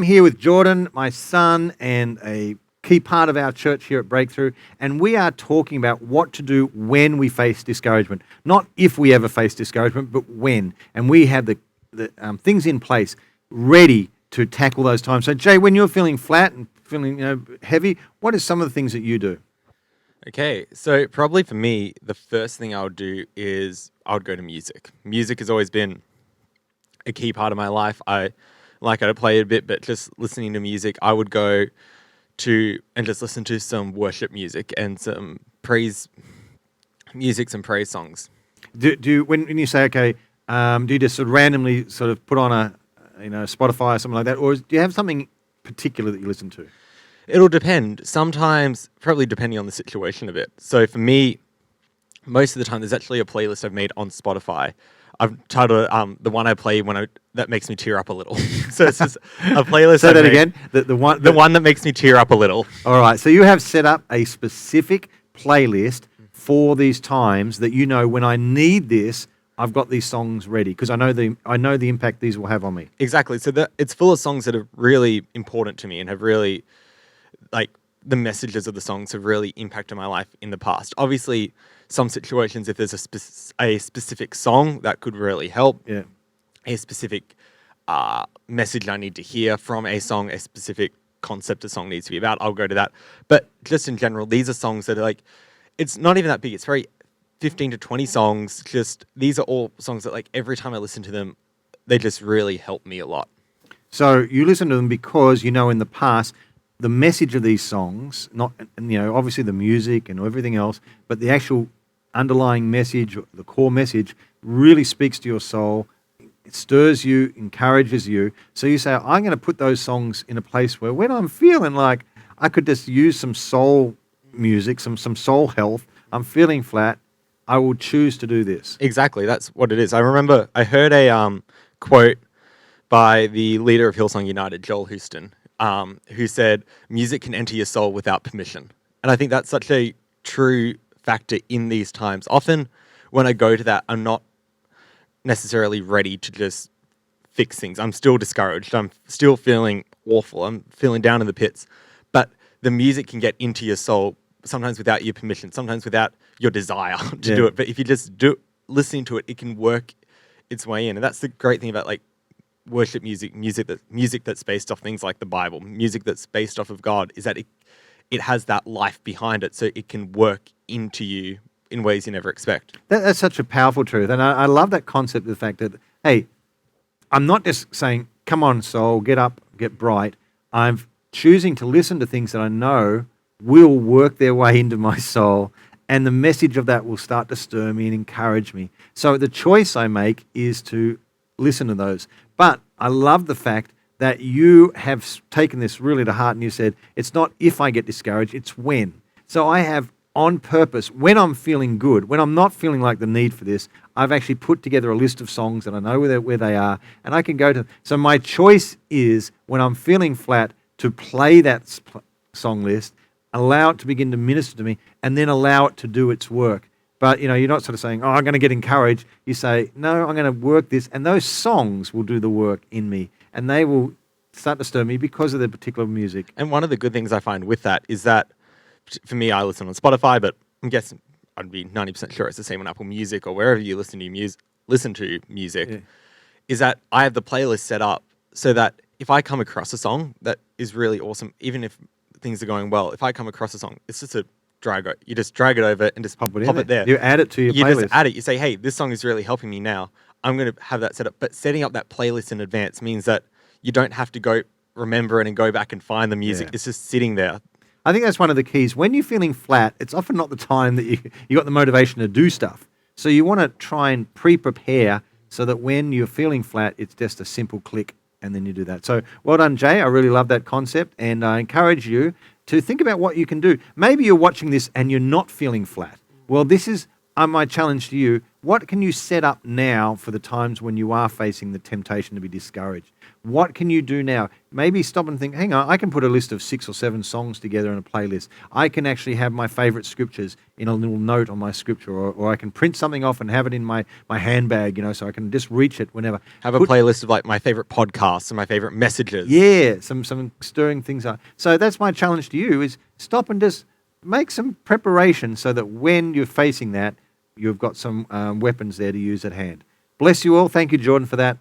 I'm here with Jordan, my son, and a key part of our church here at Breakthrough, and we are talking about what to do when we face discouragement. Not if we ever face discouragement, but when. And we have the things in place ready to tackle those times. So, Jay, when you're feeling flat and feeling heavy, what are some of the things that you do? Okay, so probably for me, the first thing I would do is I would go to music. Music has always been a key part of my life. I play it a bit, but just listening to music, I would go to and just listen to some worship music and some praise music, some praise songs. Do you, when you say, okay, do you just sort of randomly sort of put on a Spotify or something like that, or do you have something particular that you listen to? It'll depend. Sometimes, probably depending on the situation a bit. So for me, most of the time, there's actually a playlist I've made on Spotify. I've titled it the one I play that makes me tear up a little. So it's just a playlist. Say that again. The one that makes me tear up a little. All right. So you have set up a specific playlist for these times that you know when I need this, I've got these songs ready because I know the impact these will have on me. Exactly. So it's full of songs that are really important to me and have really, like, the messages of the songs have really impacted my life in the past. Obviously, some situations, if there's a specific song that could really help, a specific message I need to hear from a song, a specific concept a song needs to be about, I'll go to that. But just in general, these are songs that are like, it's not even that big. It's very 15 to 20 songs. Just these are all songs that, like, every time I listen to them, they just really help me a lot. So you listen to them because you know in the past the message of these songs, not obviously the music and everything else, but the actual underlying message, the core message, really speaks to your soul. It stirs you, encourages you. So you say, I'm going to put those songs in a place where when I'm feeling like I could just use some soul music, some soul health, I'm feeling flat, I will choose to do this. Exactly, that's what it is. I remember I heard a quote by the leader of Hillsong United, Joel Houston, who said, music can enter your soul without permission. And I think that's such a true factor in these times. Often when I go to that, I'm not necessarily ready to just fix things. I'm still discouraged. I'm still feeling awful. I'm feeling down in the pits. But the music can get into your soul, sometimes without your permission, sometimes without your desire to do it. But if you just listening to it, it can work its way in. And that's the great thing about, like, worship music that's based off things like the Bible, music that's based off of God, is that it has that life behind it, so it can work into you in ways you never expect. That's such a powerful truth. And I love that concept of the fact that, hey, I'm not just saying, come on, soul, get up, get bright. I'm choosing to listen to things that I know will work their way into my soul, and the message of that will start to stir me and encourage me. So the choice I make is to listen to those. But I love the fact that you have taken this really to heart and you said, it's not if I get discouraged, it's when. So I have on purpose, when I'm feeling good, when I'm not feeling like the need for this, I've actually put together a list of songs that I know where they are, and I can go to. So my choice is, when I'm feeling flat, to play that song list, allow it to begin to minister to me, and then allow it to do its work. But, you're not sort of saying, I'm going to get encouraged. You say, no, I'm going to work this. And those songs will do the work in me. And they will start to stir me because of their particular music. And one of the good things I find with that is that, for me, I listen on Spotify, but I'm guessing I'd be 90% sure it's the same on Apple Music or wherever you listen to music, is that I have the playlist set up so that if I come across a song that is really awesome, even if things are going well, if I come across a song, it's just you just drag it over and just pop it there. You add it to your playlist. You just add it. You say, hey, this song is really helping me now. I'm going to have that set up. But setting up that playlist in advance means that you don't have to go remember it and go back and find the music. Yeah. It's just sitting there. I think that's one of the keys. When you're feeling flat, it's often not the time that you got the motivation to do stuff. So you want to try and pre-prepare so that when you're feeling flat, it's just a simple click and then you do that. So well done, Jay. I really love that concept, and I encourage you to think about what you can do. Maybe you're watching this and you're not feeling flat. Well, this is my challenge to you, what can you set up now for the times when you are facing the temptation to be discouraged? What can you do now? Maybe stop and think, hang on, I can put a list of 6 or 7 songs together in a playlist. I can actually have my favorite scriptures in a little note on my scripture, or I can print something off and have it in my handbag, so I can just reach it whenever. Have a playlist of like my favorite podcasts and my favorite messages. Yeah, some stirring things up. So that's my challenge to you, is stop and just make some preparation so that when you're facing that, you've got some weapons there to use at hand. Bless you all. Thank you, Jordan, for that.